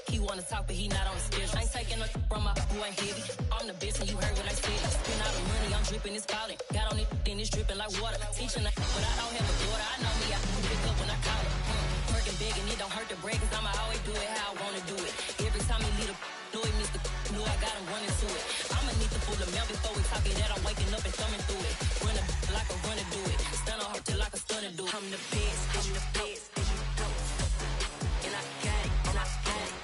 He wanna talk, but he not on the schedule. I ain't taking nothing from my who ain't heavy. I'm the best, and you heard what I said. Spend all the money, I'm dripping, it's falling. Got on it, then it's dripping like water. Teaching her, but I don't have a daughter. I know me, I can pick up when I call her. Working big, and it don't hurt to break, cause I'ma always do it how I wanna do it. Every time he lead a know it, Mr. Knew I got him running to it. I'ma need to pull the mail before we talk it that I'm waking up and thumbing through it. Run a like a runner do it. Stun on her till like a stunner do it. I'm the best, I'm the best. And I got it, and I got it.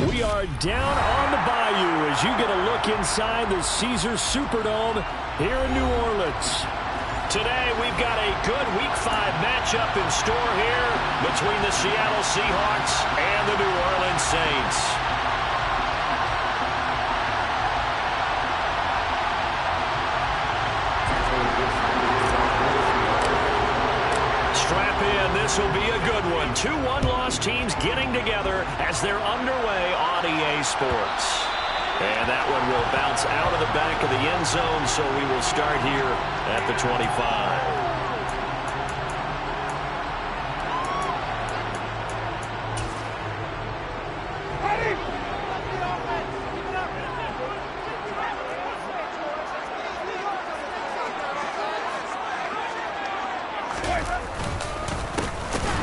We are down on the bayou as you get a look inside the Caesars Superdome here in New Orleans. Today we've got a good Week 5 matchup in store here between the Seattle Seahawks and the New Orleans Saints. Strap in, this will be a good one. Two one-loss teams getting together as they're underway on EA Sports. And that one will bounce out of the back of the end zone, so we will start here at the 25.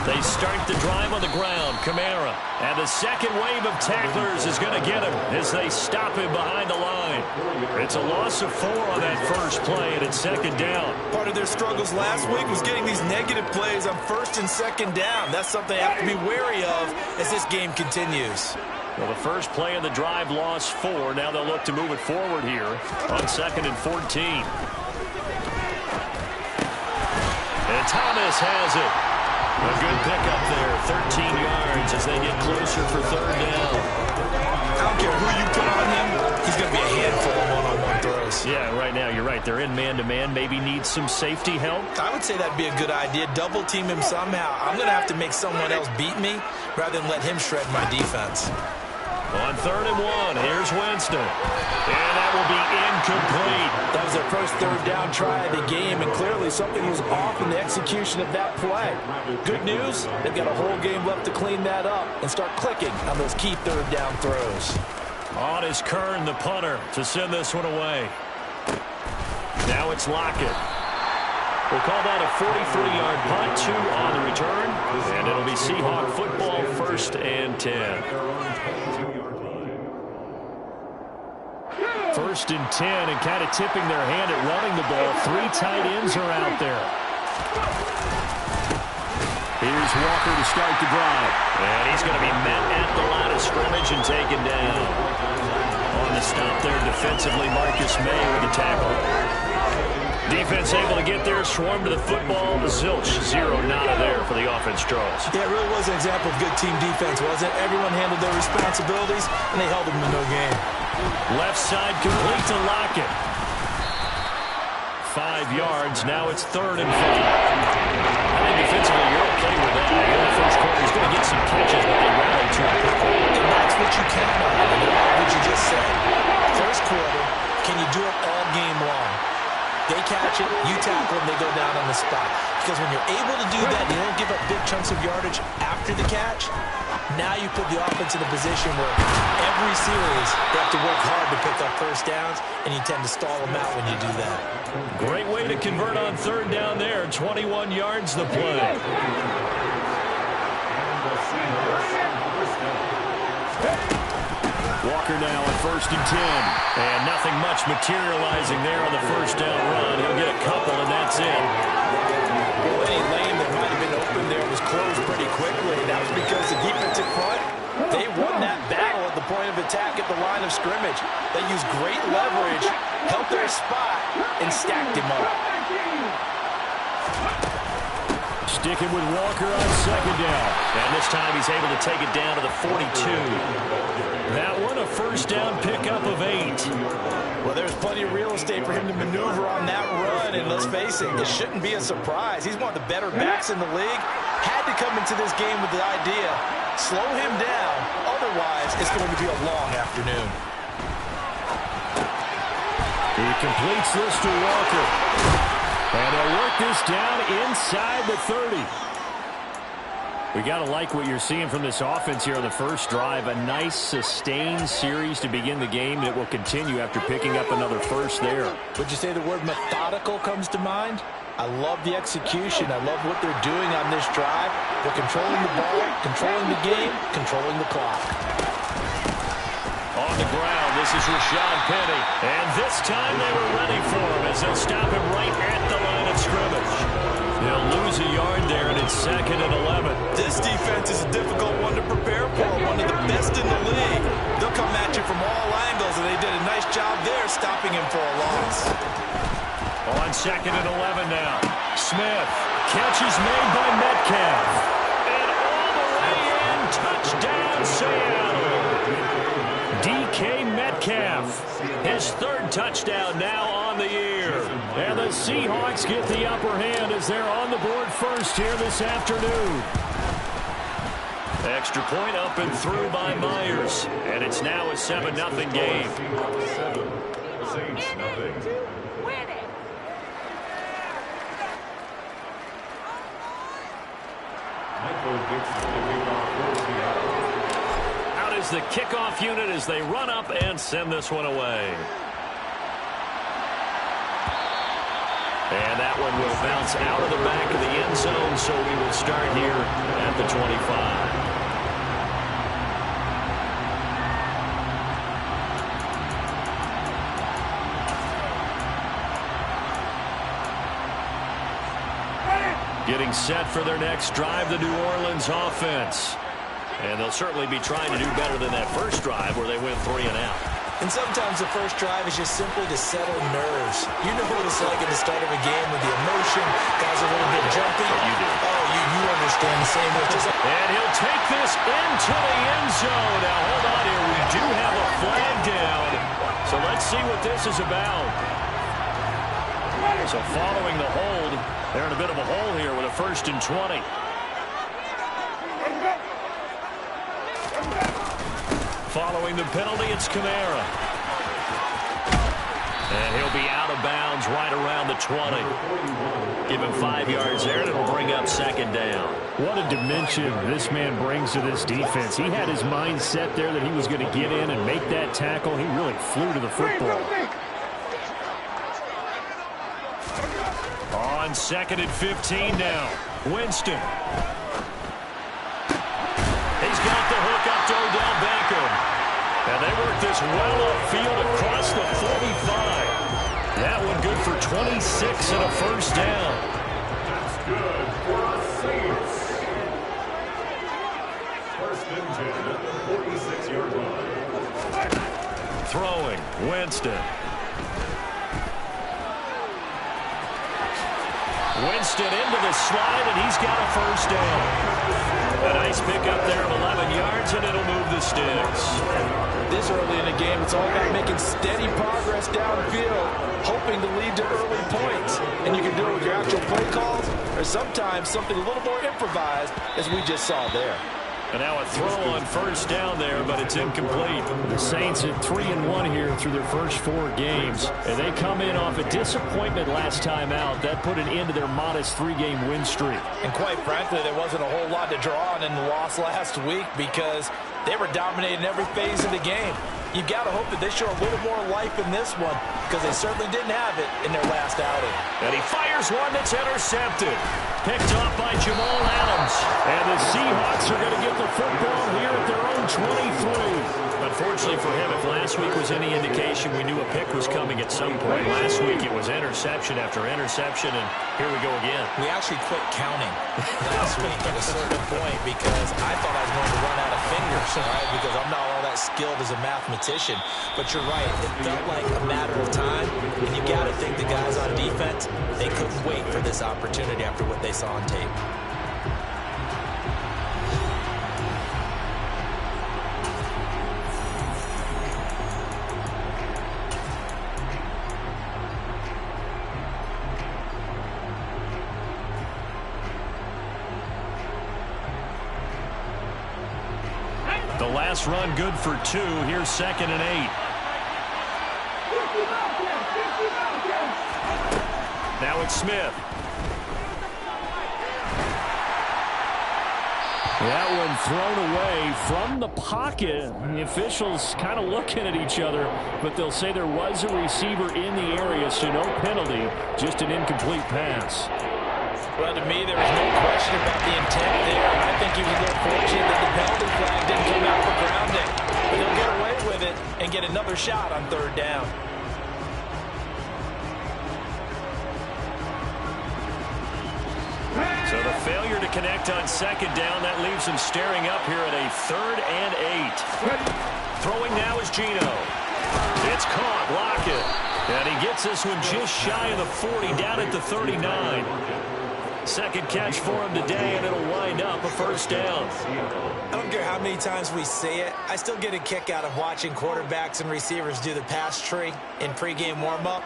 They start the drive on the ground. Kamara. And the second wave of tacklers is going to get him as they stop him behind the line. It's a loss of 4 on that first play, and it's second down. Part of their struggles last week was getting these negative plays on first and second down. That's something they have to be wary of as this game continues. Well, the first play of the drive lost 4. Now they'll look to move it forward here on 2nd and 14. And Thomas has it. A good pickup there, 13 yards as they get closer for third down. I don't care who you put on him, he's going to be a handful of one-on-one throws. Yeah, right now, you're right. They're in man-to-man. Maybe need some safety help. I would say that'd be a good idea. Double team him somehow. I'm going to have to make someone else beat me rather than let him shred my defense. On 3rd and 1, here's Winston. And that will be incomplete. That was their first third down try of the game, and clearly something was off in the execution of that play. Good news, they've got a whole game left to clean that up and start clicking on those key third down throws. On is Kern, the punter, to send this one away. Now it's Lockett. We'll call that a 43-yard punt, 2 on the return, and it'll be Seahawk football, 1st and 10. 1st and 10, and kind of tipping their hand at running the ball. 3 tight ends are out there. Here's Walker to start the drive. And he's going to be met at the line of scrimmage and taken down. On the stop there defensively, Marcus May with the tackle. Defense able to get there, swarm to the football. Zilch, 0 nada there for the offense draws. Yeah, it really was an example of good team defense, wasn't it? Everyone handled their responsibilities, and they held them to no gain. Left side complete to Lockett. 5 yards. Now it's 3rd and 5. I think defensively you're okay with that. In the first quarter, he's going to get some catches, but they rally too quickly. And that's what you count on. What you just said. First quarter, can you do it all game long? They catch it, you tackle them, they go down on the spot. Because when you're able to do that, you don't give up big chunks of yardage after the catch. Now you put the offense in a position where every series they have to work hard to pick up first downs, and you tend to stall them out when you do that. Great way to convert on 3rd down there. 21 yards the play. Walker now at 1st and 10. And nothing much materializing there on the first down run. He'll get a couple, and that's it. Well, any lane that might have been open there was closed pretty quickly. That was because the defensive front, they won that battle at the point of attack at the line of scrimmage. They used great leverage, held their spot, and stacked him up. Sticking with Walker on second down. And this time he's able to take it down to the 42. That one, a first down pickup of 8. Well, there's plenty of real estate for him to maneuver on that run, and let's face it, it shouldn't be a surprise. He's one of the better backs in the league. Had to come into this game with the idea, slow him down, otherwise it's going to be a long afternoon. He completes this to Walker. And they'll work this down inside the 30. We got to like what you're seeing from this offense here on the first drive. A nice, sustained series to begin the game that will continue after picking up another first there. Would you say the word methodical comes to mind? I love the execution. I love what they're doing on this drive. They're controlling the ball, controlling the game, controlling the clock. On the ground, this is Rashad Penny. And this time they were ready for him as they'll stop him right at the line of scrimmage. They'll lose a yard there, and it's 2nd and 11. This defense is a difficult one to prepare for, one of the best in the league. They'll come at you from all angles, and they did a nice job there stopping him for a loss. On 2nd and 11 now. Smith. Catch is made by Metcalf. And all the way in, touchdown Seattle. DK Metcalf, his 3rd touchdown now on the year. And the Seahawks get the upper hand as they're on the board first here this afternoon. Extra point up and through by Myers. And it's now a 7-0 game. Out is the kickoff unit as they run up and send this one away. And that one will bounce out of the back of the end zone, so we will start here at the 25. Getting set for their next drive, the New Orleans offense. And they'll certainly be trying to do better than that first drive where they went 3 and out. And sometimes the first drive is just simply to settle nerves. You know what it's like at the start of a game with the emotion. Guys are a little bit jumpy. You do. Oh, you understand the same way. And he'll take this into the end zone. Now, hold on here. We do have a flag down. So let's see what this is about. So following the hold, they're in a bit of a hole here with a 1st and 20. Following the penalty, it's Kamara. And he'll be out of bounds right around the 20. Give him 5 yards there, and it'll bring up 2nd down. What a dimension this man brings to this defense. He had his mind set there that he was going to get in and make that tackle. He really flew to the football. On 2nd and 15 now. Winston. He's got the hook up to Odell Beckham. And they work this well upfield across the 45. That one good for 26 and a first down. That's good for a Saints. 1st and 10 at the 46-yard line. Throwing, Winston. Winston into the slide, and he's got a first down. A nice pickup there of 11 yards, and it'll move the sticks. This early in the game, it's all about making steady progress downfield, hoping to lead to early points. And you can do it with your actual play calls, or sometimes something a little more improvised, as we just saw there. And now a throw on first down there, but it's incomplete. The Saints at 3-1 here through their first 4 games. And they come in off a disappointment last time out. That put an end to their modest 3-game win streak. And quite frankly, there wasn't a whole lot to draw on in the loss last week because they were dominating every phase of the game. You've got to hope that they show a little more life in this one because they certainly didn't have it in their last outing. And he fires one that's intercepted. Picked off by Jamal Adams. And the Seahawks are going to get the football here at their own 23. Unfortunately for him, if last week was any indication, we knew a pick was coming at some point. Last week it was interception after interception, and here we go again. We actually quit counting last week at a certain point because I thought I was going to run out of fingers, right? Because I'm not all that as skilled as a mathematician. But you're right, it felt like a matter of time. And you got to think the guys on defense, they couldn't wait for this opportunity after what they saw on tape. The last run good for 2. Here's 2nd and 8. Now it's Smith. That one thrown away from the pocket. The officials kind of looking at each other, but they'll say there was a receiver in the area, so no penalty, just an incomplete pass. Well, to me, there was no question about the intent there. I think he was a little fortunate that the penalty flag didn't come out for grounding. But he'll get away with it and get another shot on 3rd down. So the failure to connect on 2nd down, that leaves him staring up here at a 3rd and 8. Throwing now is Geno. It's caught. Lockett. And he gets this one just shy of the 40, down at the 39. Second catch for him today, and it'll wind up a 1st down. I don't care how many times we say it, I still get a kick out of watching quarterbacks and receivers do the pass tree in pregame warm-up.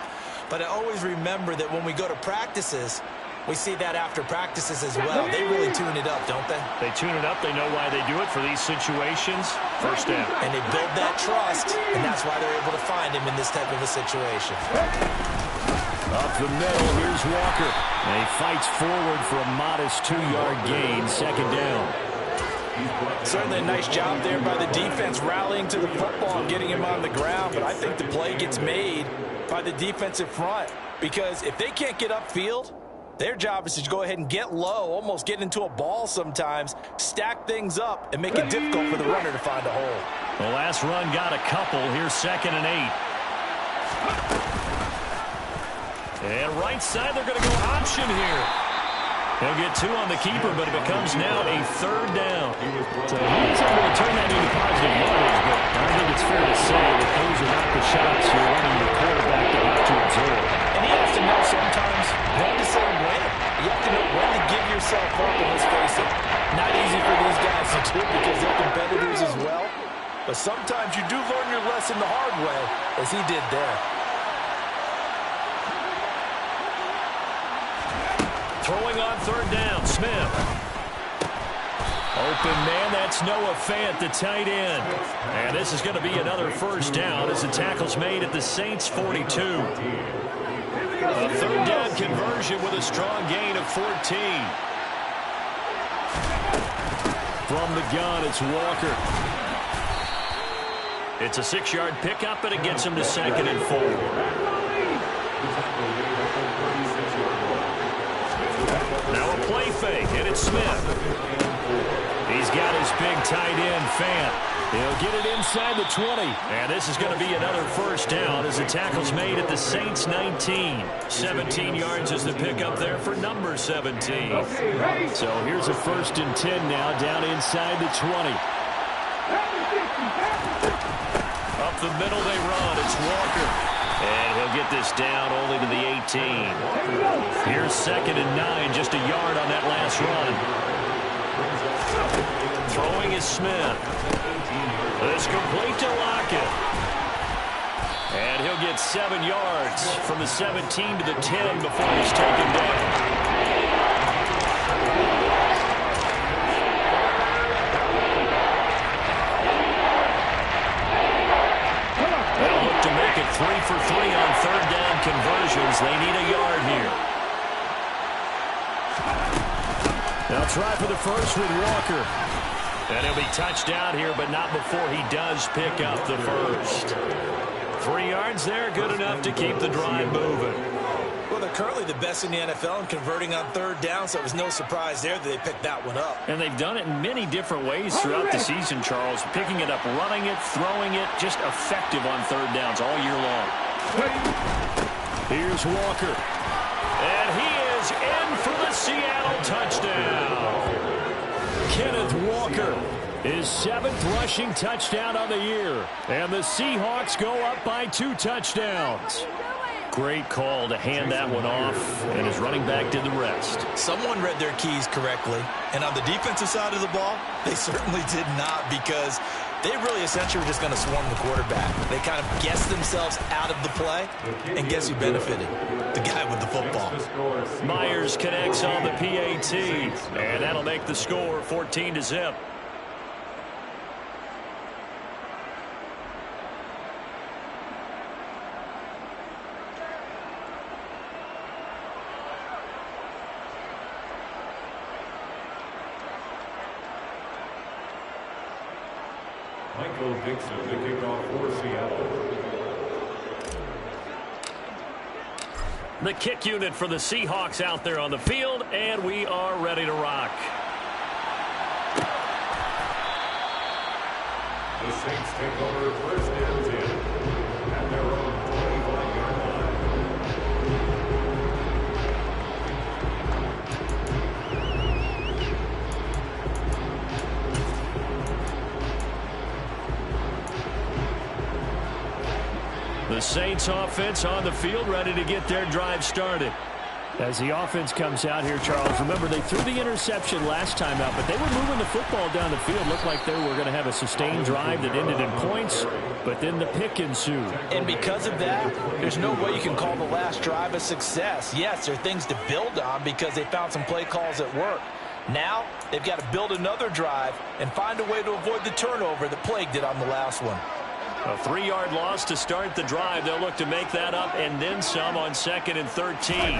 But I always remember that when we go to practices, we see that after practices as well. They really tune it up, don't they? They tune it up. They know why they do it for these situations. 1st down. And they build that trust, and that's why they're able to find him in this type of a situation. Up the middle, here's Walker. And he fights forward for a modest 2-yard gain, 2nd down. Certainly a nice job there by the defense rallying to the football and getting him on the ground, but I think the play gets made by the defensive front because if they can't get upfield, their job is to go ahead and get low, almost get into a ball sometimes, stack things up, and make it difficult for the runner to find a hole. The last run got a couple. Here's 2nd and 8. And right side, they're going to go option here. He'll get 2 on the keeper, but it becomes now a 3rd down. So he's able to turn that into positive yardage, but I think it's fair to say that those are not the shots you're wanting your quarterback to have to absorb. And he has to know sometimes when to say when. You have to know when to give yourself up, and let's face it, not easy for these guys to do because they're competitors as well. But sometimes you do learn your lesson the hard way, as he did there. Throwing on 3rd down, Smith. Open man, that's Noah Fant, the tight end. And this is going to be another 1st down as the tackle's made at the Saints' 42. A 3rd down conversion with a strong gain of 14. From the gun, it's Walker. It's a 6-yard pickup, and it gets him to 2nd and 4. Now a play fake, and it's Smith. He's got his big tight end, Fant. He'll get it inside the 20. And this is going to be another 1st down as the tackle's made at the Saints' 19. 17 yards is the pickup there for number 17. So here's a 1st and 10 now, down inside the 20. Up the middle they run. It's Walker. And he'll get this down only to the 18. Here's 2nd and 9, just a yard on that last run. Throwing is Smith. It's complete to Lockett. And he'll get 7 yards from the 17 to the 10 before he's taken down. They'll look to make it 3 for 3 on 3rd down conversions. They need a yard here. They'll try for the 1st with Walker. And he'll be touched out here, but not before he does pick up the 1st. 3 yards there, good enough to keep the drive moving. Well, they're currently the best in the NFL in converting on 3rd down, so it was no surprise there that they picked that one up. And they've done it in many different ways throughout the season, Charles. Picking it up, running it, throwing it, just effective on 3rd downs all year long. Here's Walker. And he is in for the Seattle touchdown. Kenneth Walker His 7th rushing touchdown on the year. And the Seahawks go up by 2 touchdowns. Great call to hand that one off, and his running back did the rest. Someone read their keys correctly, and on the defensive side of the ball, they certainly did not, because they really essentially were just going to swarm the quarterback. They kind of guessed themselves out of the play, and guess who benefited? The guy with the football. Myers connects on the PAT, and that'll make the score 14-0. Michael Dixon, the kickoff for Seattle. The kick unit for the Seahawks out there on the field, and we are ready to rock. The Saints take over first and 10 at their own 25-yard line. The Saints offense on the field, ready to get their drive started. As the offense comes out here, Charles, remember they threw the interception last time out, but they were moving the football down the field. Looked like they were going to have a sustained drive that ended in points, but then the pick ensued. And because of that, there's no way you can call the last drive a success. Yes, there are things to build on because they found some play calls that work. Now, they've got to build another drive and find a way to avoid the turnover that plagued it on the last one. A 3-yard loss to start the drive. They'll look to make that up and then some on 2nd and 13.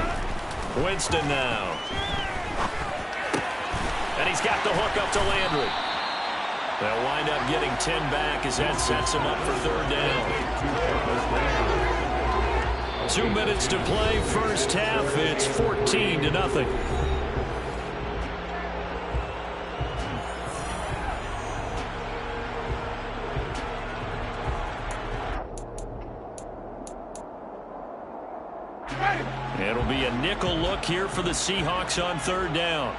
Winston now. And he's got the hook up to Landry. They'll wind up getting 10 back as that sets him up for 3rd down. 2 minutes to play, first half. It's 14-0. It'll be a nickel look here for the Seahawks on 3rd down.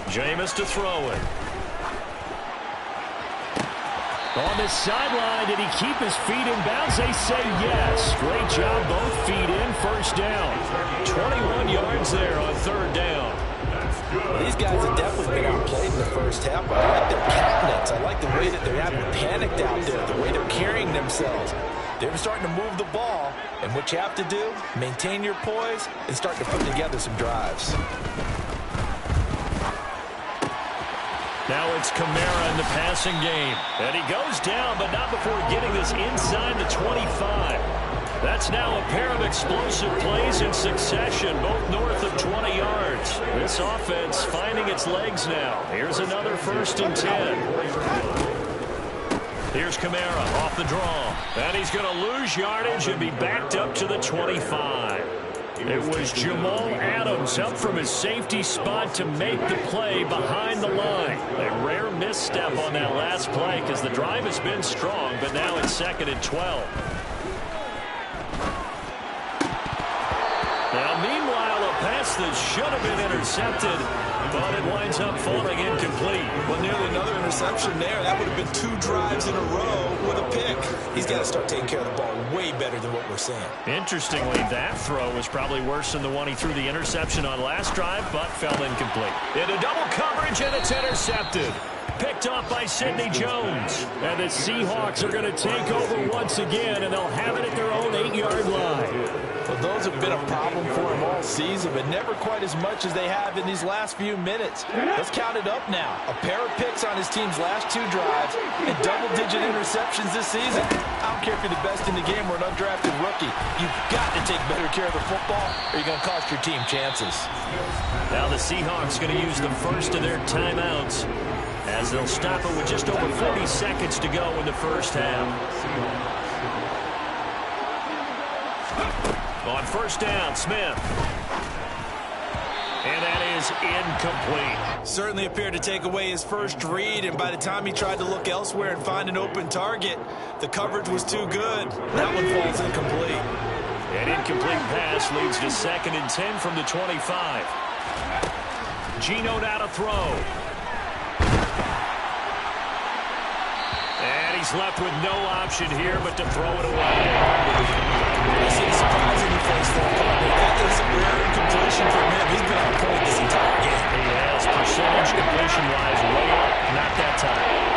Jameis to throw it. On the sideline, did he keep his feet in bounds? They say yes. Great job, both feet in, first down. 21 yards there on 3rd down. Well, these guys have definitely been outplayed in the first half, but I like their countenance. I like the way that they're having panicked out there, the way they're carrying themselves. They're starting to move the ball, and what you have to do, maintain your poise and start to put together some drives. Now it's Kamara in the passing game. And he goes down, but not before getting this inside the 25. That's now a pair of explosive plays in succession, both north of 20 yards. This offense finding its legs now. Here's another 1st and 10. Here's Kamara off the draw. And he's going to lose yardage and be backed up to the 25. It was Jamal Adams up from his safety spot to make the play behind the line. A rare misstep on that last play because the drive has been strong, but now it's 2nd and 12. Now, meanwhile, a pass that should have been intercepted, but it winds up falling incomplete. Well, nearly another interception there. That would have been 2 drives in a row with a pick. He's got to start taking care of the ball way better than what we're seeing. Interestingly, that throw was probably worse than the one he threw the interception on last drive, but fell incomplete. Into double coverage, and it's intercepted. Picked off by Sidney Jones. And the Seahawks are going to take over once again, and they'll have it at their own 8-yard line. Well, those have been a problem for him all season, but never quite as much as they have in these last few minutes. Let's count it up now. A pair of picks on his team's last 2 drives and double-digit interceptions this season. I don't care if you're the best in the game or an undrafted rookie. You've got to take better care of the football or you're going to cost your team chances. Now the Seahawks going to use the first of their timeouts as they'll stop it with just over 40 seconds to go in the first half. On 1st down, Smith. And that is incomplete. Certainly appeared to take away his first read, and by the time he tried to look elsewhere and find an open target, the coverage was too good. That one falls incomplete. An incomplete pass leads to 2nd and 10 from the 25. Geno now to throw. And he's left with no option here but to throw it away. You see the surprise in your face there, Courtney. That is a rare incompletion from him. He's been on point this entire game. He has percentage completion-wise way up. Not that time.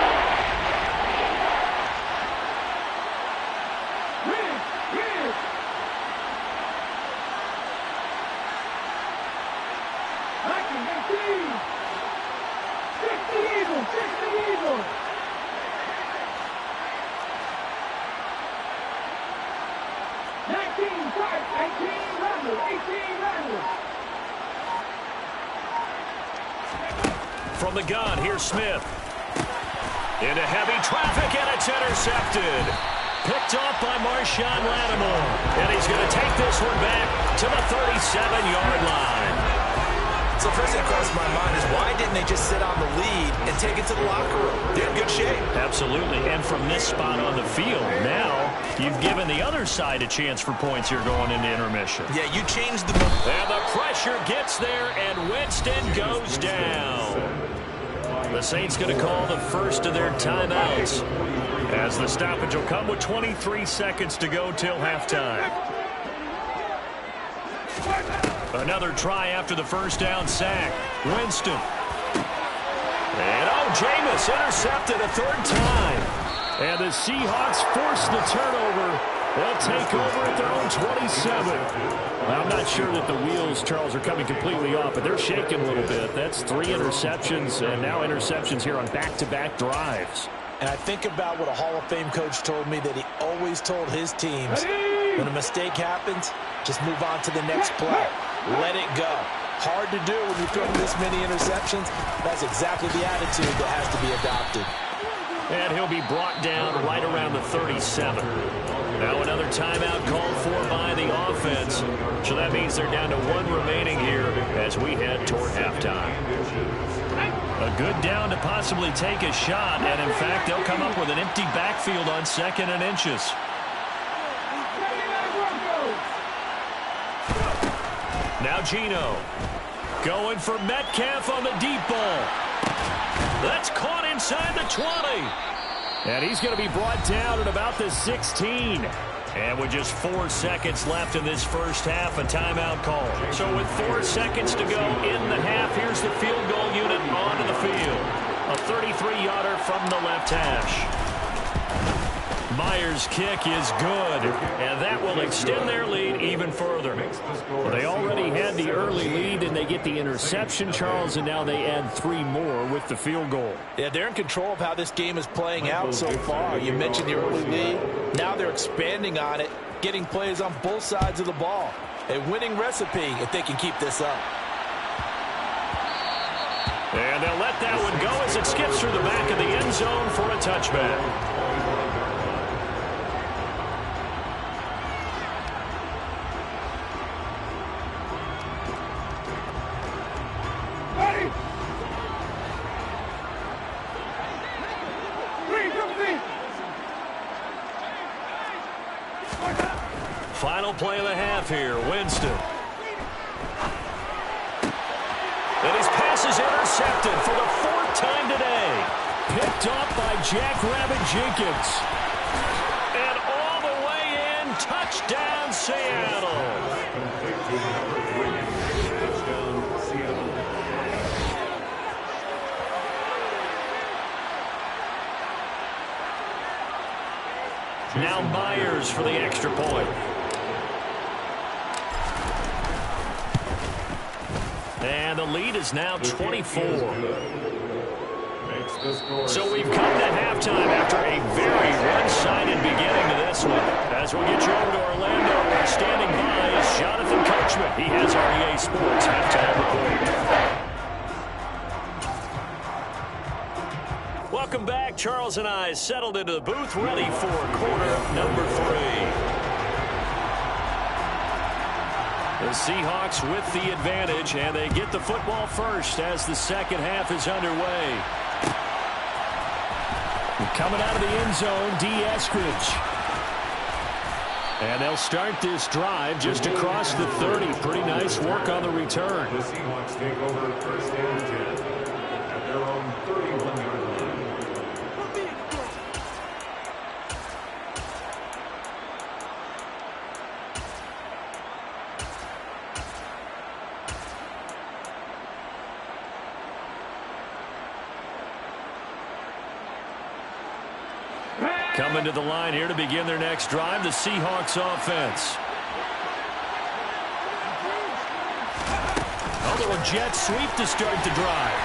From the gun, here's Smith. Into heavy traffic, and it's intercepted. Picked off by Marshawn Lattimore. And he's going to take this one back to the 37-yard line. So first thing that crosses my mind is why didn't they just sit on the lead and take it to the locker room? They're in good shape. Absolutely. And from this spot on the field, now you've given the other side a chance for points here going into intermission. Yeah, you changed the... And the pressure gets there, and Winston goes down. The Saints going to call the first of their timeouts as the stoppage will come with 23 seconds to go till halftime. Another try after the first down sack. Winston. And Jameis intercepted a 3rd time. And the Seahawks force the turnover. They'll take over at their own 27. Well, I'm not sure that the wheels, Charles, are coming completely off, but they're shaking a little bit. That's 3 interceptions, and now interceptions here on back-to-back drives. And I think about what a Hall of Fame coach told me that he always told his teams, when a mistake happens, just move on to the next play. Let it go. Hard to do when you're throwing this many interceptions. That's exactly the attitude that has to be adopted. And he'll be brought down right around the 37. Now another timeout called for by the offense. So that means they're down to 1 remaining here as we head toward halftime. A good down to possibly take a shot. And, in fact, they'll come up with an empty backfield on 2nd and inches. Now Geno going for Metcalf on the deep ball. That's caught inside the 20. And he's going to be brought down at about the 16. And with just 4 seconds left in this first half, a timeout call. So with 4 seconds to go in the half, here's the field goal unit onto the field. A 33-yarder from the left hash. Myers' kick is good, and that will extend their lead even further. Well, they already had the early lead, and they get the interception, Charles, and now they add 3 more with the field goal. Yeah, they're in control of how this game is playing out so far. You mentioned the early lead. Now they're expanding on it, getting plays on both sides of the ball. A winning recipe if they can keep this up. And they'll let that one go as it skips through the back of the end zone for a touchback. Final play of the half here, Winston. And his pass is intercepted for the 4th time today. Picked off by Jackrabbit Jenkins. And all the way in, touchdown Seattle. Now Myers for the extra point. And the lead is now 24. So we've come to halftime after a very one-sided beginning to this one. As we'll get you over to Orlando, where standing by is Jonathan Coachman. He has our EA Sports halftime report. Welcome back. Charles and I settled into the booth, ready for quarter number 3. The Seahawks with the advantage, and they get the football first as the second half is underway. Coming out of the end zone, D. Eskridge. And they'll start this drive just across the 30. Pretty nice work on the return. The Seahawks take over first and 10 at their own 31-yard line. Coming to the line here to begin their next drive, the Seahawks offense. A little jet sweep to start the drive.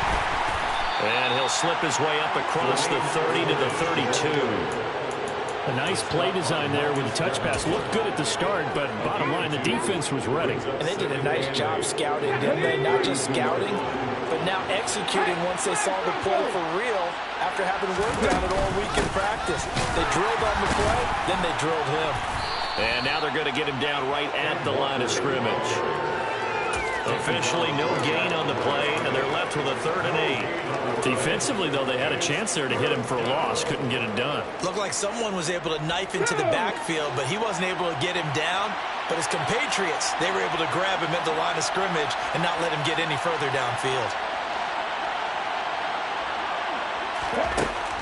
And he'll slip his way up across the 30 to the 32. A nice play design there with a touch pass. Looked good at the start, but bottom line, the defense was ready. And they did a nice job scouting, didn't they? Not just scouting, but now executing once they saw the play for real after having worked on it all week in practice. They drilled on the play, then they drilled him. And now they're going to get him down right at the line of scrimmage. Officially no gain on the play, and they're left with a 3rd and 8. Defensively, though, they had a chance there to hit him for a loss. Couldn't get it done. Looked like someone was able to knife into the backfield, but he wasn't able to get him down. But his compatriots, they were able to grab him at the line of scrimmage and not let him get any further downfield.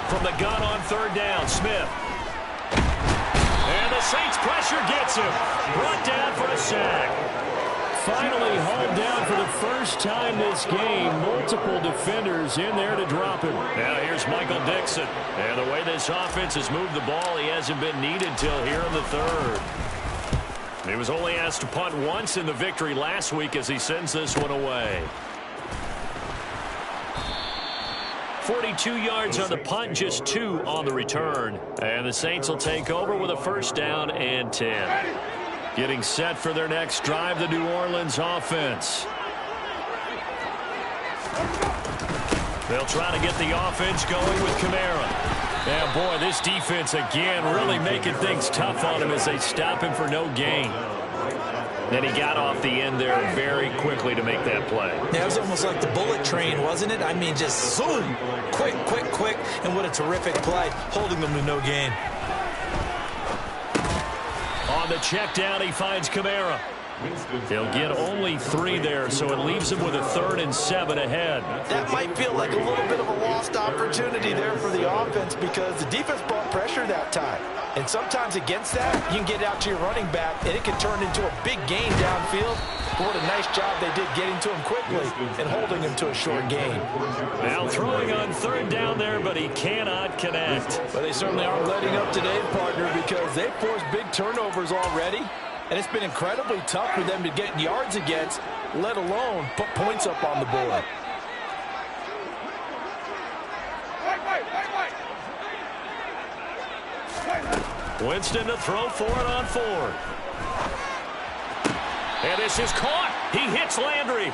From the gun on 3rd down, Smith. And the Saints pressure gets him. Brought down for a sack. Finally hauled down for the first time this game. Multiple defenders in there to drop him. Now here's Michael Dixon. And the way this offense has moved the ball, he hasn't been needed till here in the 3rd. He was only asked to punt once in the victory last week as he sends this one away. 42 yards on the punt, just 2 on the return. And the Saints will take over with a 1st down and 10. Getting set for their next drive, the New Orleans offense. They'll try to get the offense going with Kamara. Yeah, boy, this defense again really making things tough on him as they stop him for no gain. Then he got off the end there very quickly to make that play. Yeah, it was almost like the bullet train, wasn't it? I mean, just zoom, quick, quick, quick, and what a terrific play, holding them to no gain. On the check down, he finds Kamara. He'll get only 3 there, so it leaves him with a 3rd and 7 ahead. That might feel like a little bit of a lost opportunity there for the offense because the defense brought pressure that time. And sometimes against that, you can get out to your running back, and it can turn into a big gain downfield. But what a nice job they did getting to him quickly and holding him to a short gain. Now throwing on 3rd down there, but he cannot connect. But they certainly aren't letting up today, partner, because they've forced big turnovers already. And it's been incredibly tough for them to get yards against, let alone put points up on the board. Winston to throw for it on 4th. And this is caught. He hits Landry.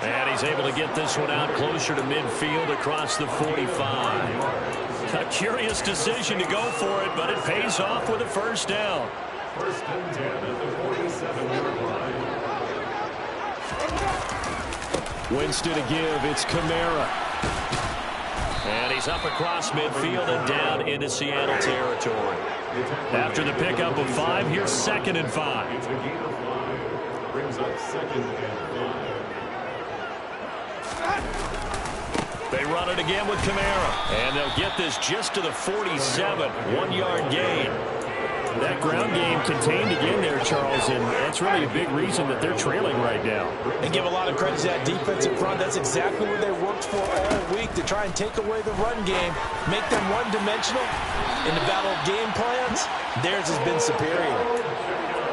And he's able to get this one out closer to midfield across the 45. A curious decision to go for it, but it pays off with a 1st down. 1st and 10 at the 47-yard line. Winston to give. It's Kamara. And he's up across midfield and down into Seattle territory. After the pickup of 5, here's 2nd and 5. It's a gain of 5. Brings up 2nd and 5. They run it again with Kamara. And they'll get this just to the 47. 1-yard gain. That ground game contained again there, Charles, and that's really a big reason that they're trailing right now. And give a lot of credit to that defensive front. That's exactly what they worked for all week, to try and take away the run game, make them one-dimensional. In the battle of game plans, theirs has been superior.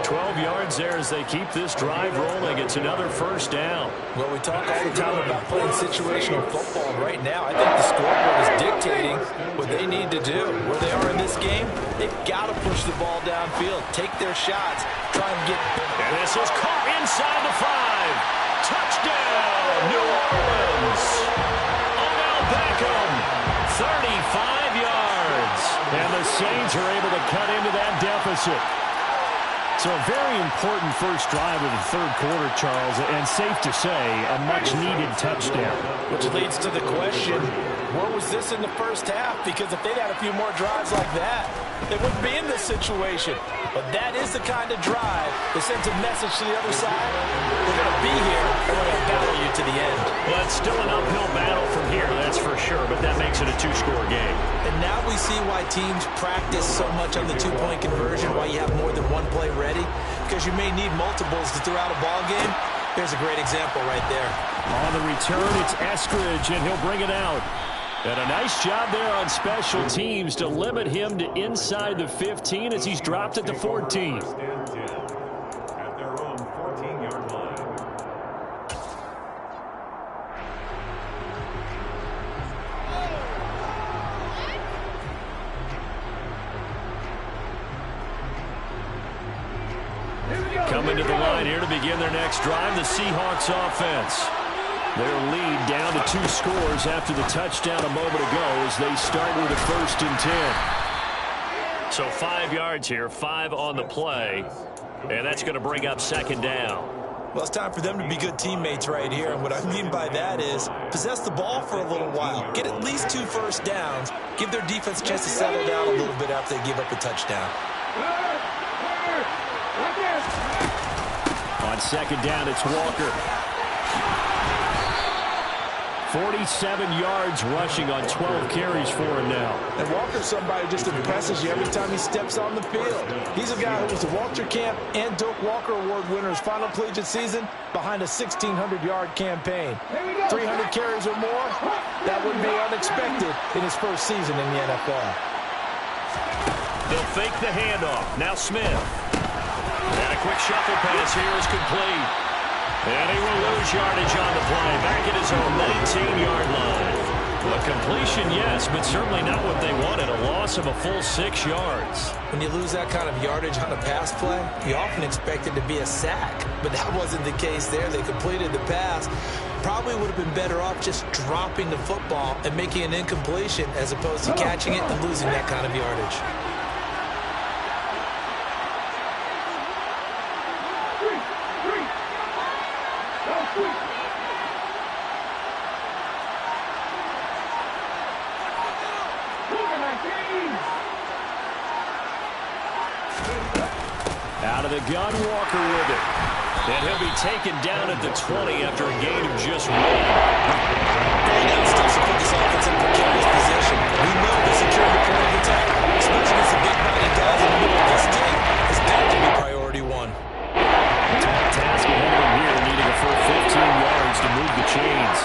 12 yards there as they keep this drive rolling. It's another 1st down. Well, we talk all the time about playing situational football. Right now, I think the scoreboard is dictating what they need to do. Where they are in this game, they've got to push the ball downfield, take their shots, try and get... And this is caught inside the 5. Touchdown, New Orleans. Odell Beckham, 35 yards. And the Saints are able to cut into that deficit. So a very important first drive of the third quarter, Charles, and safe to say, a much-needed touchdown. Which leads to the question, where was this in the first half? Because if they'd had a few more drives like that, they wouldn't be in this situation. But that is the kind of drive that sends a message to the other side. We're going to be here, and we're going to battle you to the end. Well, it's still an uphill battle from here, that's for sure, but that makes it a two-score game. And now we see why teams practice so much on the two-point conversion, why you have more than one play ready, because you may need multiples to throw out a ball game. There's a great example right there. On the return, it's Eskridge, and he'll bring it out. And a nice job there on special teams to limit him to inside the 15 as he's dropped at the 14. At their own 14-yard line. Coming to the line here to begin their next drive, the Seahawks offense. Their lead down to 2 scores after the touchdown a moment ago as they start with a 1st and 10. So 5 yards here, 5 on the play, and that's going to bring up 2nd down. Well, it's time for them to be good teammates right here. And what I mean by that is possess the ball for a little while. Get at least 2 first downs. Give their defense a chance to settle down a little bit after they give up a touchdown. On 2nd down, it's Walker. 47 yards rushing on 12 carries for him now. And Walker's somebody who just impresses you every time he steps on the field. He's a guy who was the Walter Camp and Doak Walker Award winner's final collegiate season behind a 1,600-yard campaign. 300 carries or more, that would be unexpected in his first season in the NFL. They'll fake the handoff. Now Smith. And a quick shuffle pass here is complete. And he will lose yardage on the play. Back at his own 19-yard line. A completion, yes, but certainly not what they wanted. A loss of a full 6 yards. When you lose that kind of yardage on a pass play, you often expect it to be a sack. But that wasn't the case there. They completed the pass. Probably would have been better off just dropping the football and making an incompletion as opposed to catching it and losing that kind of yardage. Out of the gun, Walker with it. And he'll be taken down at the 20 after a gain of just 1. That still put this offense in a precarious position. We know the security point of attack, especially against the big-bodied guys in the middle of this team, has got to be priority 1. Task ahead of him here, needing a full 15 yards to move the chains.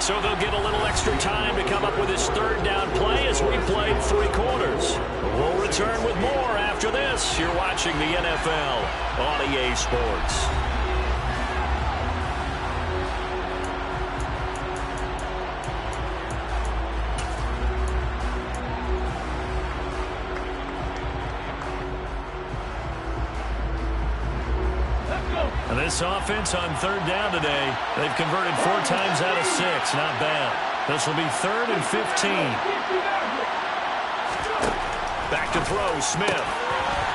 So they'll get a little extra time to come up with his 3rd down play as we played 3 quarters. We'll return with more after this. You're watching the NFL on EA Sports. And this offense on 3rd down today, they've converted 4 times out of 6. Not bad. This will be 3rd and 15. Back to throw, Smith.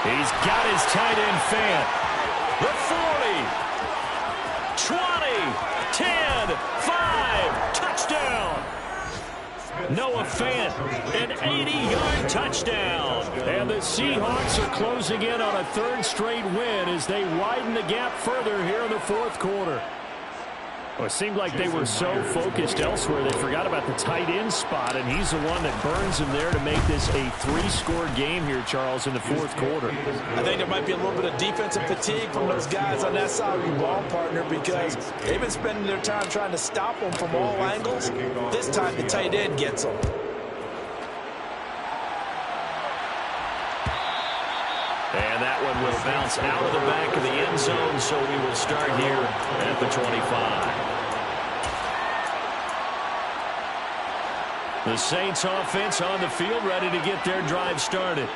He's got his tight end Fant. The 40. 20. 10. 5. Touchdown. Noah Fant, an 80-yard touchdown. And the Seahawks are closing in on a 3rd straight win as they widen the gap further here in the 4th quarter. Well, it seemed like they were so focused elsewhere they forgot about the tight end spot, and he's the one that burns him there to make this a 3-score game here, Charles, in the 4th quarter. I think there might be a little bit of defensive fatigue from those guys on that side of your ball partner because they've been spending their time trying to stop them from all angles. This time the tight end gets them. And that one will bounce out of the back of the end zone, so we will start here at the 25. The Saints offense on the field ready to get their drive started.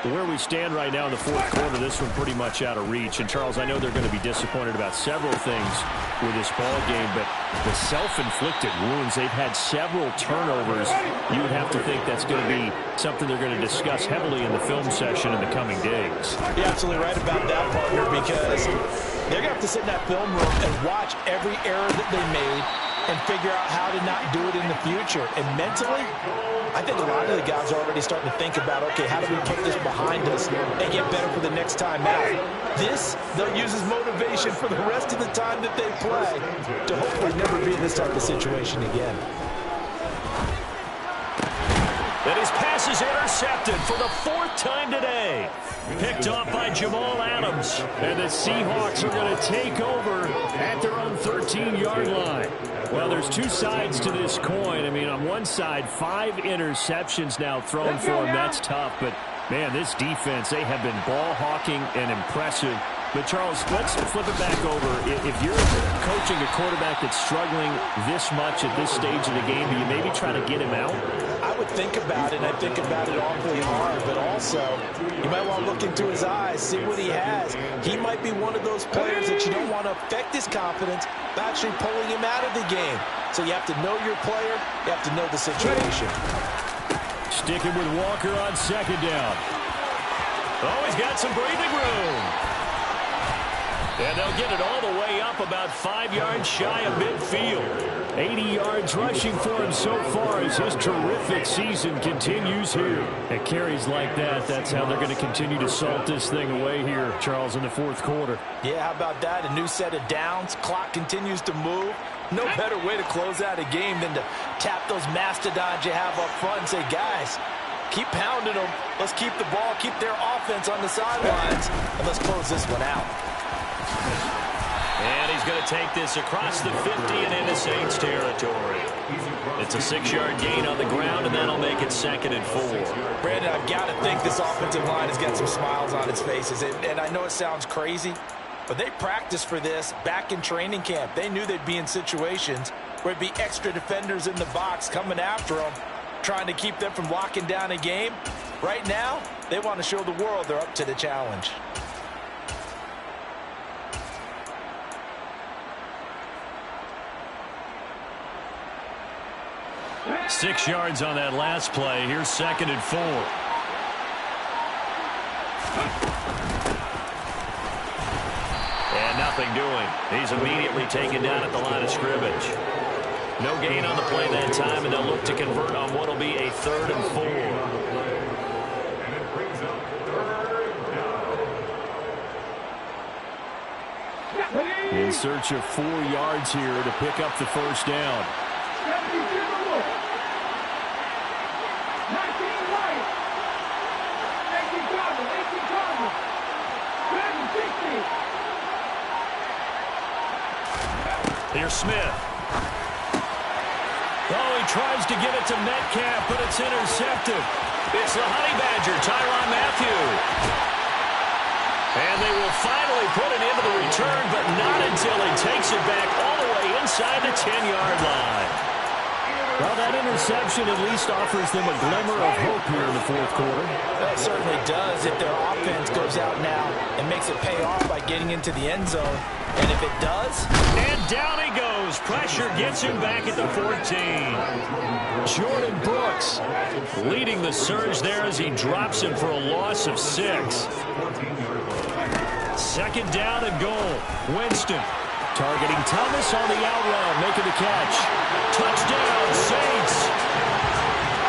Where we stand right now in the fourth quarter, this one pretty much out of reach. And, Charles, I know they're going to be disappointed about several things with this ball game, but the self-inflicted wounds, they've had several turnovers. You would have to think that's going to be something they're going to discuss heavily in the film session in the coming days. You're absolutely right about that, partner, because they're going to have to sit in that film room and watch every error that they made and figure out how to not do it in the future. And mentally, I think a lot of the guys are already starting to think about, okay, how do we put this behind us and get better for the next time out? This, they'll use as motivation for the rest of the time that they play to hopefully never be in this type of situation again. And his pass is intercepted for the fourth time today. Picked off by Jamal Adams. And the Seahawks are going to take over at their own 13-yard line. Well, there's two sides to this coin. I mean, on one side, 5 interceptions now thrown for him. That's tough. But, man, this defense, they have been ball hawking and impressive. But, Charles, let's flip it back over. If you're coaching a quarterback that's struggling this much at this stage of the game, do you maybe try to get him out? I would think about it, and I think about it awfully hard, but also you might want to look into his eyes, see what he has. He might be one of those players that you don't want to affect his confidence by actually pulling him out of the game. So you have to know your player, you have to know the situation. Sticking with Walker on second down. Oh, he's got some breathing room. And they'll get it all the way up about 5 yards shy of midfield. 80 yards rushing for him so far as his terrific season continues here. At carries like that, that's how they're going to continue to salt this thing away here, Charles, in the fourth quarter. Yeah, how about that? A new set of downs. Clock continues to move. No better way to close out a game than to tap those mastodons you have up front and say, guys, keep pounding them. Let's keep the ball, keep their offense on the sidelines, and let's close this one out. And he's going to take this across the 50 and into Saints territory. It's a 6-yard gain on the ground, and that'll make it 2nd and 4. Brandon, I've got to think this offensive line has got some smiles on its faces. And I know it sounds crazy, but they practiced for this back in training camp. They knew they'd be in situations where it'd be extra defenders in the box coming after them, trying to keep them from locking down a game. Right now, they want to show the world they're up to the challenge. 6 yards on that last play. Here's 2nd and 4. And nothing doing. He's immediately taken down at the line of scrimmage. No gain on the play that time, and they'll look to convert on what will be a 3rd and 4. In search of 4 yards here to pick up the first down. Here's Smith. Oh, he tries to get it to Metcalf, but it's intercepted. It's the Honey Badger, Tyrann Mathieu. And they will finally put it into the return, but not until he takes it back all the way inside the 10-yard line. Well, that interception at least offers them a glimmer of hope here in the fourth quarter. That certainly does if their offense goes out now and makes it pay off by getting into the end zone. And if it does... And down he goes. Pressure gets him back at the 14. Jordan Brooks leading the surge there as he drops him for a loss of 6. 2nd down and goal. Winston targeting Thomas on the out route, making the catch. Touchdown, Saints.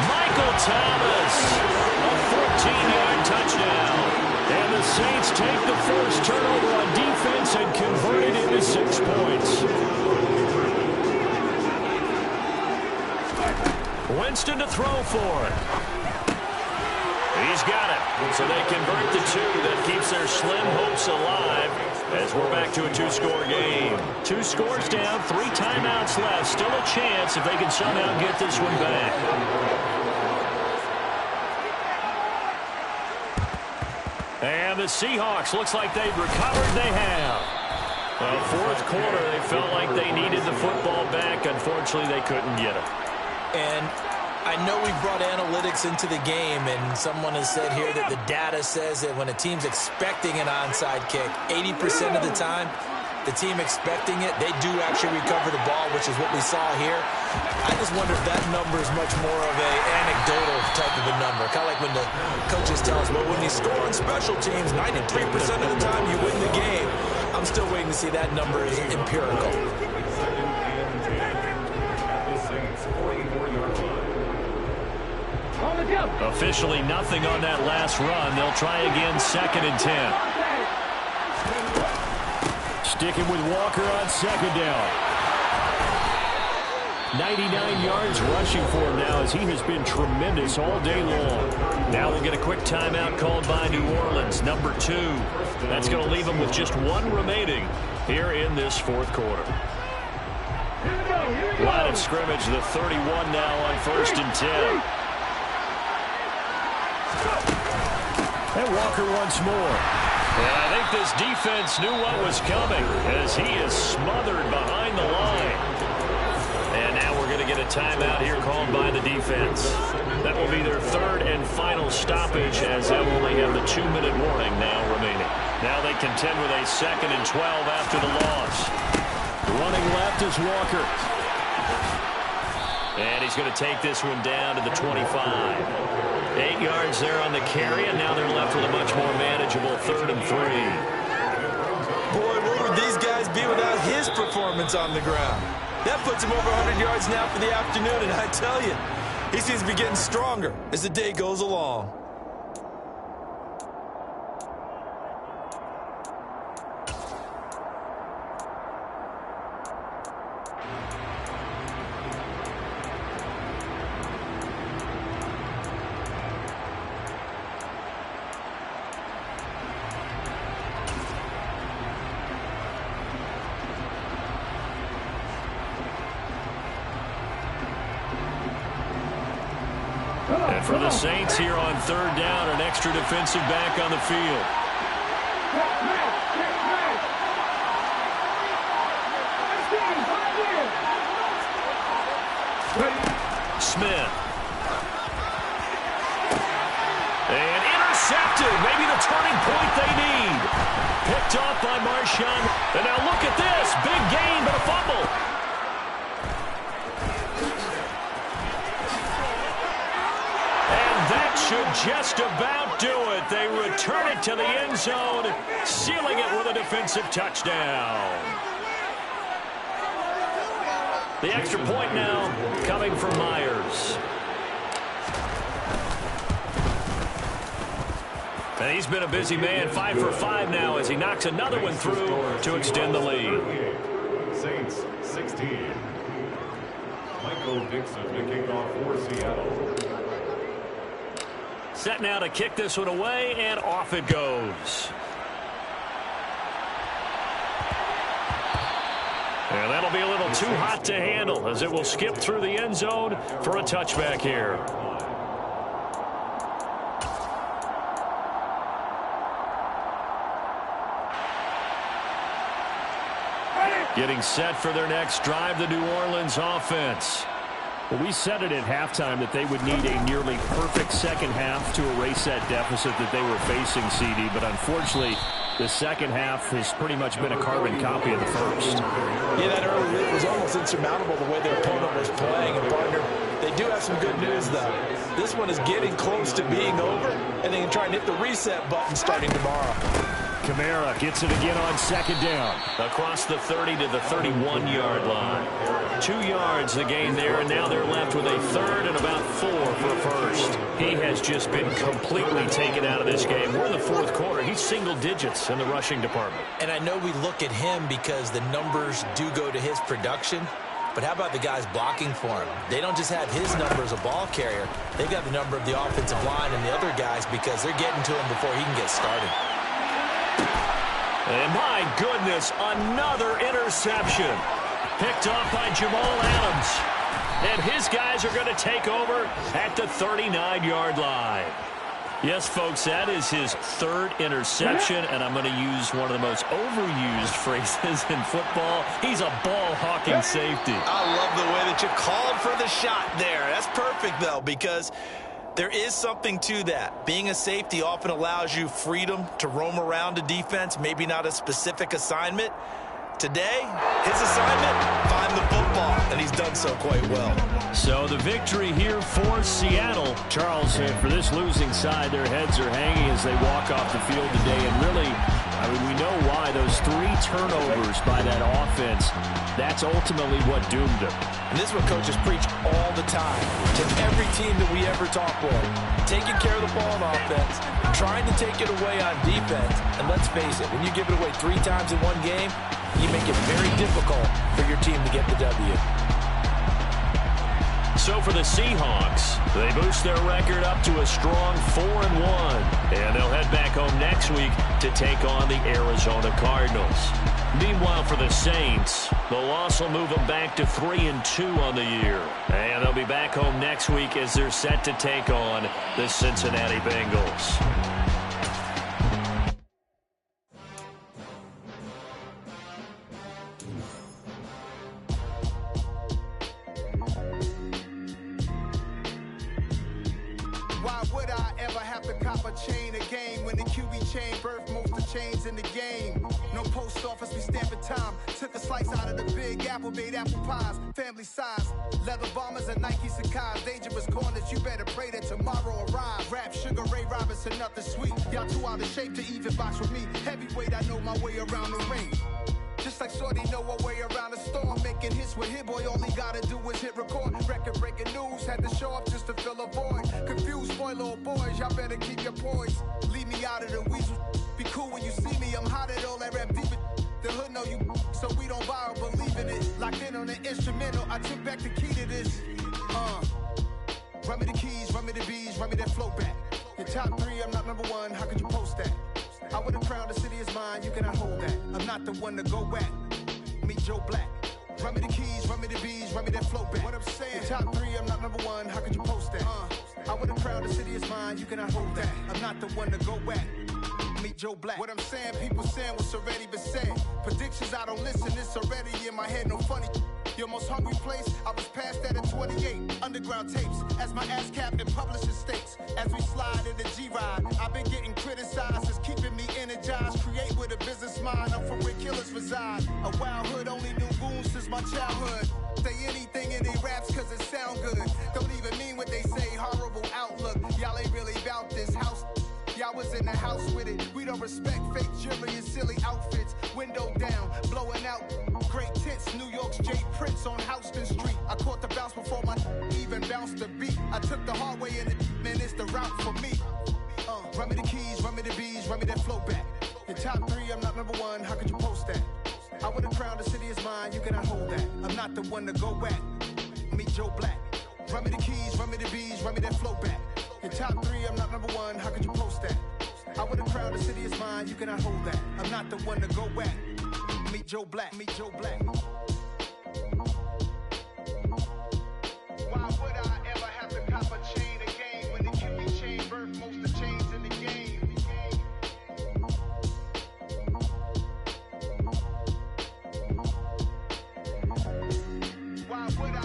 Michael Thomas, a 14-yard touchdown. And the Saints take the first turnover on defense and convert it into 6 points. Winston to throw for it. He's got it. So they convert the 2. That keeps their slim hopes alive as we're back to a 2-score game. 2 scores down, 3 timeouts left. Still a chance if they can somehow get this one back. And the Seahawks, looks like they've recovered. They have. Well, fourth quarter, they felt like they needed the football back. Unfortunately, they couldn't get it. And I know we brought analytics into the game, and someone has said here that the data says that when a team's expecting an onside kick, 80% of the time, the team expecting it, they do actually recover the ball, which is what we saw here. I just wonder if that number is much more of an anecdotal type of a number. Kind of like when the coaches tell us, well, when you score on special teams, 93% of the time you win the game. I'm still waiting to see that number is empirical. Officially nothing on that last run. They'll try again, 2nd and 10. Sticking with Walker on 2nd down. 99 yards rushing for him now as he has been tremendous all day long. Now we'll get a quick timeout called by New Orleans, number 2. That's going to leave them with just 1 remaining here in this 4th quarter. Line of scrimmage, the 31 now on 1st and 10. And Walker once more. And I think this defense knew what was coming as he is smothered behind the line. And now we're going to get a timeout here called by the defense. That will be their 3rd and final stoppage as they'll only have the 2-minute warning now remaining. Now they contend with a 2nd and 12 after the loss. Running left is Walker. And he's going to take this one down to the 25. 8 yards there on the carry, and now they're left with a much more manageable 3rd and 3. Boy, where would these guys be without his performance on the ground? That puts him over 100 yards now for the afternoon, and I tell you, he seems to be getting stronger as the day goes along. And for the Saints here on 3rd down, an extra defensive back on the field. Smith. And intercepted. Maybe the turning point they need. Picked off by Marshawn. And now look at this. Big gain, but a fumble. Should just about do it. They return it to the end zone, sealing it with a defensive touchdown. The extra point now coming from Myers. And he's been a busy man, 5 for 5 now as he knocks another one through to extend the lead. Saints 16. Michael Dixon to kick off for Seattle. Set now to kick this one away, and off it goes. And that'll be a little too hot to handle as it will skip through the end zone for a touchback here. Getting set for their next drive, the New Orleans offense. Well, we said it at halftime that they would need a nearly perfect second half to erase that deficit that they were facing, CD. But unfortunately, the second half has pretty much been a carbon copy of the first. Yeah, that early lead was almost insurmountable the way their opponent was playing. And, partner, they do have some good news, though. This one is getting close to being over, and they can try and hit the reset button starting tomorrow. Kamara gets it again on 2nd down. Across the 30 to the 31-yard line. 2 yards the gain there, and now they're left with a 3rd and about 4 for a first. He has just been completely taken out of this game. We're in the 4th quarter. He's single digits in the rushing department. And I know we look at him because the numbers do go to his production, but how about the guys blocking for him? They don't just have his number as a ball carrier. They've got the number of the offensive line and the other guys because they're getting to him before he can get started. And my goodness, another interception. Picked off by Jamal Adams. And his guys are going to take over at the 39-yard line. Yes, folks, that is his third interception, and I'm going to use one of the most overused phrases in football. He's a ball-hawking safety. I love the way that you called for the shot there. That's perfect, though, because there is something to that. Being a safety often allows you freedom to roam around a defense, maybe not a specific assignment. Today, his assignment, find the football, and he's done so quite well. So the victory here for Seattle. Charles, for this losing side, their heads are hanging as they walk off the field today. And really, I mean, we know why. Those 3 turnovers by that offense, that's ultimately what doomed them. And this is what coaches preach all the time to every team that we ever talk with. Taking care of the ball on offense, trying to take it away on defense. And let's face it, when you give it away 3 times in one game, you make it very difficult for your team to get the W. So for the Seahawks, they boost their record up to a strong 4-1. And they'll head back home next week to take on the Arizona Cardinals. Meanwhile, for the Saints, the loss will move them back to 3-2 on the year. And they'll be back home next week as they're set to take on the Cincinnati Bengals. Why would I ever have to cop a chain again when the QB chain birthed most of chains in the game? No post office, we stamping time. Took a slice out of the big apple, made apple pies, family size. Leather bombers and Nike Sacai's, dangerous corners, you better pray that tomorrow arrives. Rap, Sugar Ray Robinson, nothing sweet. Y'all too out of shape to even box with me. Heavyweight, I know my way around the ring. Just like Shorty know a way around the storm. Making hits with Hit Boy, all he gotta do is hit record. Record-breaking news, had to show up just to fill a void. Confused boy, little boys, y'all better keep your poise. Leave me out of the weasel. Be cool when you see me, I'm hot at all that rap deep. The hood know you, so we don't borrow, believe in it. Locked in on the instrumental, I took back the key to this. Run me the keys, run me the bees, run me that flow back. Your top 3, I'm not number 1, how could you post that? I would've crowned the city is mine, you cannot hold that. I'm not the one to go at. Meet Joe Black. Run me the keys, run me the bees, run me that flow back. What I'm saying, top 3, I'm not number 1, how could you post that? I would've crowned the city is mine, you cannot hold that. I'm not the one to go at. Meet Joe Black. What I'm saying, people saying what's already been said. Predictions, I don't listen, it's already in my head, no funny. Your most hungry place, I was past that at 28. Underground tapes, as my ass cap in publishing states. As we slide in the G-Ride, I've been getting criticized, it's keeping me energized. Create with a business mind, I'm from where killers reside. A wild hood, only knew goons since my childhood. Say anything in they raps cause it sound good. Don't even mean what they say, horrible outlook. Y'all ain't really about this house. Y'all was in the house with it. We don't respect fake jewelry and silly outfits. Window down, blowing out great tents. New York's Jay Prince on Houston Street. I caught the bounce before my even bounced the beat. I took the hard way in it, man, it's the route for me. Run me the keys, run me the bees, run me that flow back. Your top 3, I'm not number 1, how could you post that? I would've crowned the city is mine, you cannot hold that. I'm not the one to go at. Meet Joe Black. Run me the keys, run me the bees, run me that flow back. Your top 3, I'm not number 1, how could you post that? I would've crowned the city is mine, you cannot hold that. I'm not the one to go at. Meet Joe Black, meet Joe Black. Why would I ever have to cop a chain again when the QB chain birthed most of chains in the game? Why would I?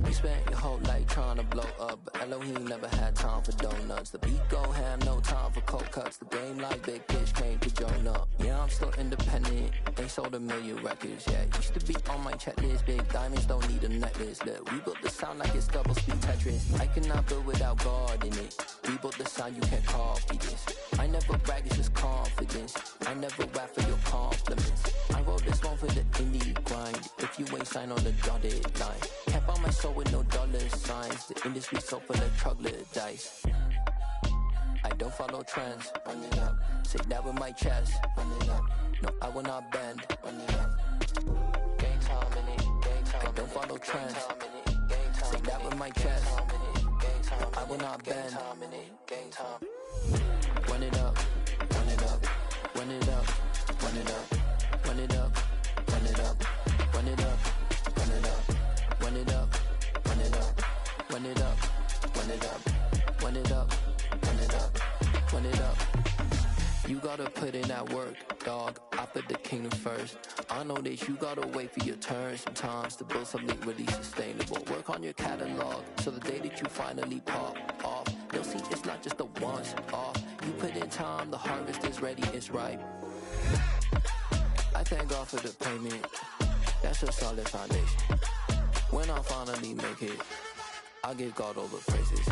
You spent your whole life trying to blow up, but Elohim never had time for donuts. The beat go ham, no time for cold cuts. The game like Big Fish came to join up. Yeah, I'm still independent. They sold 1 million records. Yeah, used to be on my checklist. Big diamonds don't need a necklace. Look, we built the sound like it's double speed Tetris. I cannot build without God in it. We built the sound, you can't copy this. I never brag, it's just confidence. I never rap for your compliments. I wrote this one for the indie grind. If you ain't signed on the dotted line, can't buy my soul with no dollar signs. The industry so full of troglodytes. I don't follow trends. Run it up. Say that with my chest. Run it up. No, I will not bend. Run it up. Gang time in it. Gang time. I don't follow trends. Say that with my chest. No, I will not bend. Gang time. Run it up. Run it up. Run it up. Run it up. Run it up. Run it up. Run it up. Run it up. Run it up. Run it up. run it up, run it up, run it up, run it up. You gotta put in that work, dog. I put the kingdom first. I know that you gotta wait for your turn sometimes to build something really sustainable. Work on your catalog, so the day that you finally pop off, you'll see it's not just a once off. You put in time, the harvest is ready, it's ripe. I thank God for the payment. That's a solid foundation. When I finally make it, I give God all the praises.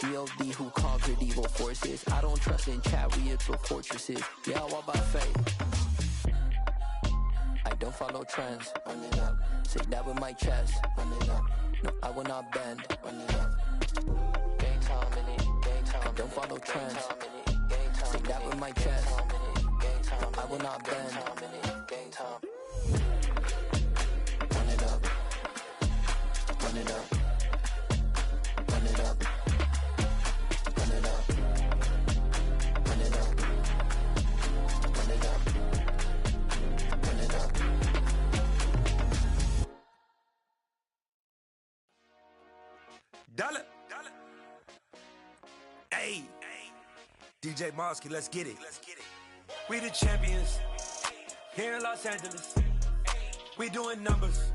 G.O.D. who conquered evil forces. I don't trust in chariots or fortresses. Yeah, I walk by faith. I don't follow trends. Run it up. Say that with my chest. Run it up. No, I will not bend. Run it up. Game time in it. Game time. I don't follow trends. Say that with my chest. No, I will not bend. Game time. Run it up. Run it up. Run it up. Run it up. Run it up. Run it up. Run it up. Dollar. Hey. DJ Mosky, let's get it. We the champions here in Los Angeles. We doing numbers.